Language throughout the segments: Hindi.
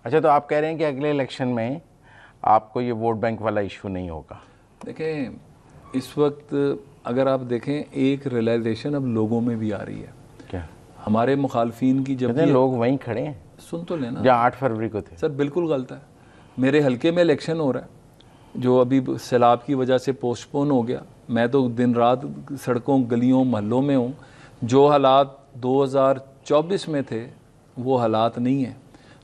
अच्छा, तो आप कह रहे हैं कि अगले इलेक्शन में आपको ये वोट बैंक वाला इशू नहीं होगा? देखें, इस वक्त अगर आप देखें एक रियलाइजेशन अब लोगों में भी आ रही है। क्या? हमारे मुखालफिन की जब लोग वहीं खड़े हैं, सुन तो लेना, जहाँ 8 फरवरी को थे। सर बिल्कुल गलत है। मेरे हलके में इलेक्शन हो रहा है जो अभी सैलाब की वजह से पोस्टपोन हो गया। मैं तो दिन रात सड़कों गलियों महलों में हूँ। जो हालात 2024 में थे वो हालात नहीं है।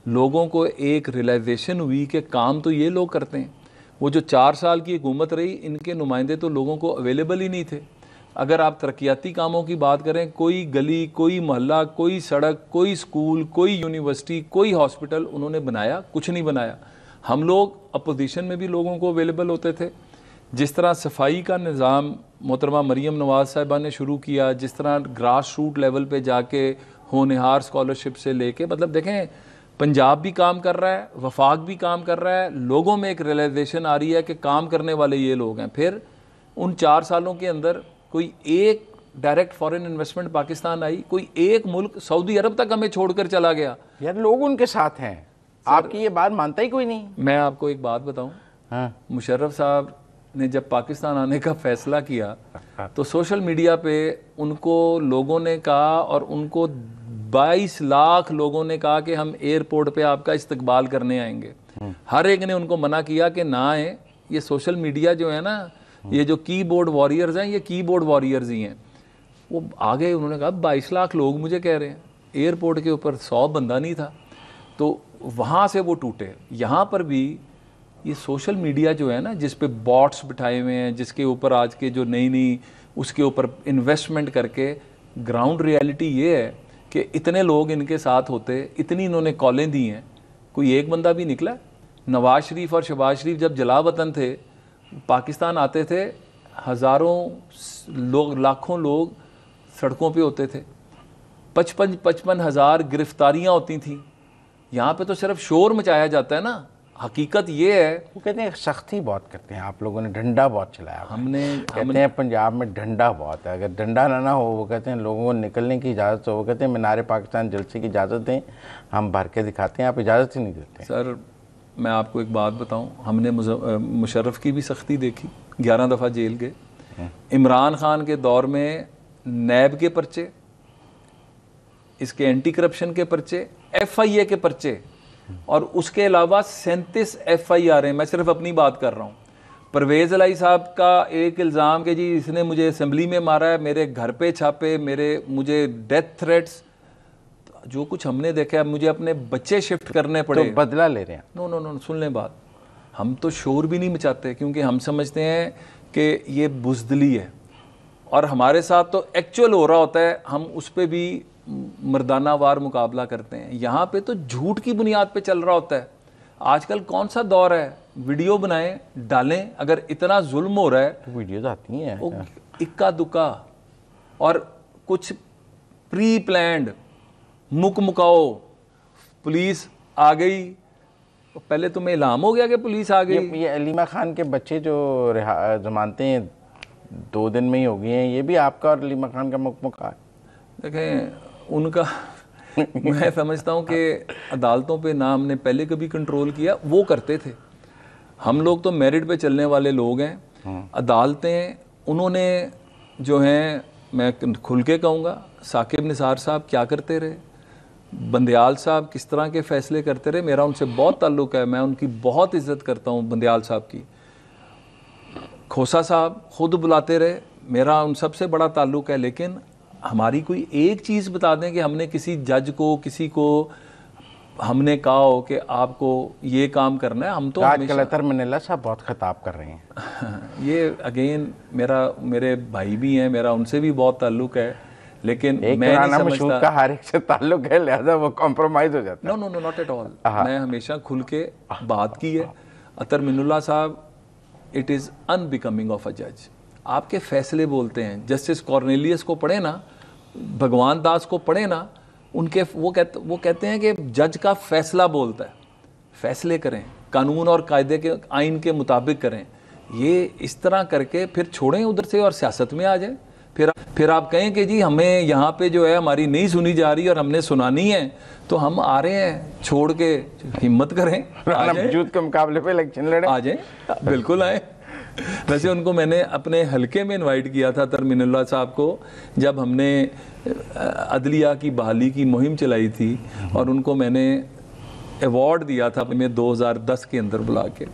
लोगों को एक रियलाइजेशन हुई कि काम तो ये लोग करते हैं। वो जो 4 साल की हुकूमत रही, इनके नुमाइंदे तो लोगों को अवेलेबल ही नहीं थे। अगर आप तरक्याती कामों की बात करें, कोई गली, कोई मोहल्ला, कोई सड़क, कोई स्कूल, कोई यूनिवर्सिटी, कोई हॉस्पिटल उन्होंने बनाया? कुछ नहीं बनाया। हम लोग अपोजिशन में भी लोगों को अवेलेबल होते थे। जिस तरह सफाई का निज़ाम मोहतरमा मरीम नवाज़ साहिबा ने शुरू किया, जिस तरह ग्रास रूट लेवल पे जाके होनहार स्कॉलरशिप से लेके, मतलब देखें पंजाब भी काम कर रहा है, वफाक भी काम कर रहा है। लोगों में एक रियलाइजेशन आ रही है कि काम करने वाले ये लोग हैं। फिर उन 4 सालों के अंदर कोई एक डायरेक्ट फॉरेन इन्वेस्टमेंट पाकिस्तान आई, कोई एक मुल्क सऊदी अरब तक हमें छोड़कर चला गया। यार लोग उनके साथ हैं, आपकी ये बात मानता ही कोई नहीं। मैं आपको एक बात बताऊं, हाँ। मुशर्रफ साहब ने जब पाकिस्तान आने का फैसला किया तो सोशल मीडिया पे उनको लोगों ने कहा, और उनको 22 लाख लोगों ने कहा कि हम एयरपोर्ट पे आपका इस्तकबाल करने आएंगे। हर एक ने उनको मना किया कि ना आए। ये सोशल मीडिया जो है ना, ये जो कीबोर्ड वॉरियर्स हैं, ये कीबोर्ड वॉरियर्स ही हैं। वो आ गए, उन्होंने कहा 22 लाख लोग मुझे कह रहे हैं। एयरपोर्ट के ऊपर 100 बंदा नहीं था। तो वहाँ से वो टूटे। यहाँ पर भी ये सोशल मीडिया जो है ना, जिस पे बॉट्स बिठाए हुए हैं, जिसके ऊपर आज के जो नई नई उसके ऊपर इन्वेस्टमेंट करके, ग्राउंड रियलिटी ये है कि इतने लोग इनके साथ होते, इतनी इन्होंने कॉलें दी हैं, कोई एक बंदा भी निकला? नवाज शरीफ और शहबाज शरीफ जब जलावतन थे, पाकिस्तान आते थे, हज़ारों लोग, लाखों लोग सड़कों पे होते थे, 55 हज़ार गिरफ्तारियाँ होती थीं। यहाँ पे तो सिर्फ शोर मचाया जाता है ना। हकीकत ये है, वो कहते हैं सख्ती बहुत करते हैं आप लोगों ने, डंडा बहुत चलाया। कहते हैं पंजाब में डंडा बहुत है, अगर डंडा ना हो, वो कहते हैं लोगों को निकलने की इजाज़त हो, वो कहते हैं मीनारे पाकिस्तान जलसे की इजाज़त दें, हम भर के दिखाते हैं, आप इजाज़त ही नहीं देते। सर मैं आपको एक बात बताऊं, हमने मुशर्रफ की भी सख्ती देखी, 11 दफ़ा जेल गए। इमरान खान के दौर में नैब के पर्चे, इसके एंटी करप्शन के पर्चे, FIA के पर्चे, और उसके अलावा 37 FIR हैं। मैं सिर्फ अपनी बात कर रहा हूँ। परवेज़ अलाई साहब का एक इल्ज़ाम कि जी इसने मुझे असेंबली में मारा है, मेरे घर पे छापे, मुझे डेथ थ्रेट्स, जो कुछ हमने देखा है। मुझे अपने बच्चे शिफ्ट करने पड़े। तो बदला ले रहे हैं? नो नो नो, सुन लें बात। हम तो शोर भी नहीं मचाते, क्योंकि हम समझते हैं कि ये बुज़दिली है, और हमारे साथ तो एक्चुअल हो रहा होता है, हम उस पर भी मर्दानावार मुकाबला करते हैं। यहाँ पे तो झूठ की बुनियाद पे चल रहा होता है। आजकल कौन सा दौर है, वीडियो बनाएं डालें। अगर इतना जुल्म हो रहा है तो वीडियोज आती हैं, इक्का दुक्का और कुछ प्री प्लान्ड, मुक मुकाओ, पुलिस आ गई। पहले तुम्हें इल्हाम हो गया कि पुलिस आ गई। ये अलीमा खान के बच्चे जो जमानतें 2 दिन में ही हो गई हैं, ये भी आपका और अलीमा खान का मुकमुका है? देखें उनका मैं समझता हूँ कि अदालतों पे ना हमने पहले कभी कंट्रोल किया, वो करते थे। हम लोग तो मेरिट पे चलने वाले लोग हैं। अदालतें उन्होंने जो हैं, मैं खुल के कहूँगा, साकिब निसार साहब क्या करते रहे, बंदयाल साहब किस तरह के फ़ैसले करते रहे, मेरा उनसे बहुत ताल्लुक़ है। मैं उनकी बहुत इज़्ज़त करता हूँ, बंदयाल साहब की। खोसा साहब ख़ुद बुलाते रहे, मेरा उन सबसे बड़ा ताल्लुक़ है। लेकिन हमारी कोई एक चीज़ बता दें कि हमने किसी जज को, किसी को हमने कहा हो कि आपको ये काम करना है। हम तो कलतर मनीला साहब बहुत खिताब कर रहे हैं। ये अगेन मेरे भाई भी हैं, मेरा उनसे भी बहुत ताल्लुक़ है, लेकिन मैं नहीं समझता का हर एक से ताल्लुक़ है, लिहाजा वो कॉम्प्रोमाइज़ हो जाता है। No no no, not at all. मैं हमेशा खुल के बात की है। अतर मिनुल्लाह साहब, it is unbecoming of a जज। आपके फैसले बोलते हैं। जस्टिस कॉर्नेलियस को पढ़े ना, भगवान दास को पढ़े ना, उनके वो कहते हैं कि जज का फैसला बोलता है। फैसले करें, कानून और कायदे के, आइन के मुताबिक करें। ये इस तरह करके फिर छोड़ें उधर से और सियासत में आ जाएं। फिर फिर आप कहें कि जी हमें यहाँ पे जो है हमारी नहीं सुनी जा रही और हमने सुनानी है, तो हम आ रहे हैं, छोड़ के हिम्मत करें, आ जाएं, वजूद के मुकाबले पे इलेक्शन लड़े, आ जाएं, बिल्कुल आए। वैसे उनको मैंने अपने हलके में इनवाइट किया था, तरमीनुल्लाह साहब को, जब हमने अदलिया की बहाली की मुहिम चलाई थी, और उनको मैंने अवार्ड दिया था में 2010 के अंदर बुला के।